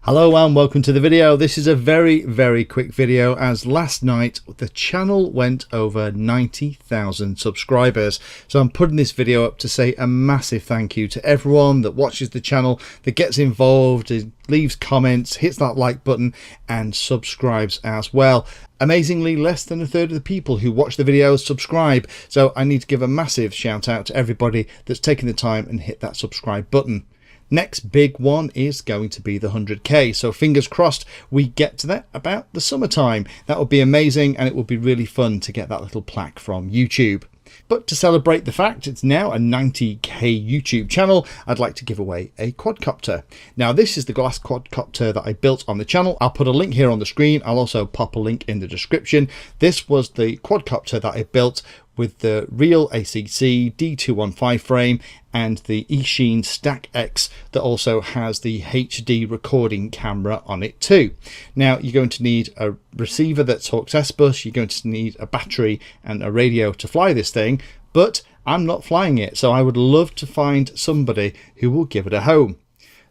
Hello and welcome to the video. This is a very quick video, as last night the channel went over 90,000 subscribers. So I'm putting this video up to say a massive thank you to everyone that watches the channel, that gets involved, leaves comments, hits that like button and subscribes as well. Amazingly, less than a third of the people who watch the videos subscribe. So I need to give a massive shout out to everybody that's taken the time and hit that subscribe button. Next big one is going to be the 100k, so fingers crossed we get to that about the summertime. That would be amazing, and it would be really fun to get that little plaque from YouTube. But to celebrate the fact it's now a 90k YouTube channel, I'd like to give away a quadcopter. Now this is the glass quadcopter that I built on the channel. I'll put a link here on the screen. I'll also pop a link in the description. This was the quadcopter that I built with the real ACC D215 frame and the Eachine Stack X that also has the HD recording camera on it too. Now you're going to need a receiver that's Hawks S-Bus, you're going to need a battery and a radio to fly this thing, but I'm not flying it, so I would love to find somebody who will give it a home.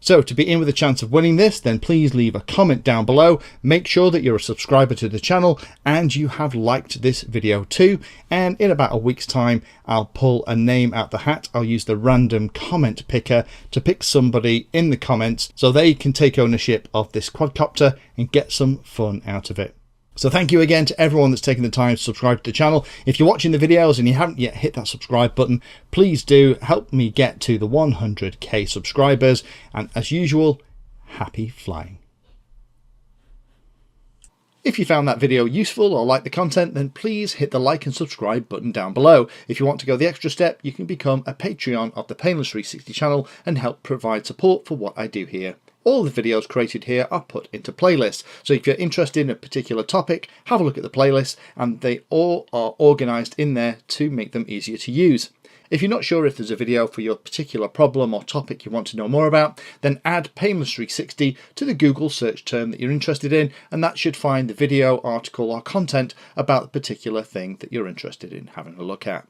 So to be in with a chance of winning this, then please leave a comment down below. Make sure that you're a subscriber to the channel and you have liked this video too. And in about a week's time, I'll pull a name out the hat. I'll use the random comment picker to pick somebody in the comments so they can take ownership of this quadcopter and get some fun out of it. So thank you again to everyone that's taken the time to subscribe to the channel. If you're watching the videos and you haven't yet hit that subscribe button, please do help me get to the 100k subscribers. And as usual, happy flying. If you found that video useful or like the content, then please hit the like and subscribe button down below. If you want to go the extra step, you can become a Patreon of the Painless 360 channel and help provide support for what I do here. All the videos created here are put into playlists, so if you're interested in a particular topic, have a look at the playlist, and they all are organised in there to make them easier to use. If you're not sure if there's a video for your particular problem or topic you want to know more about, then add Painless 360 to the Google search term that you're interested in, and that should find the video, article or content about the particular thing that you're interested in having a look at.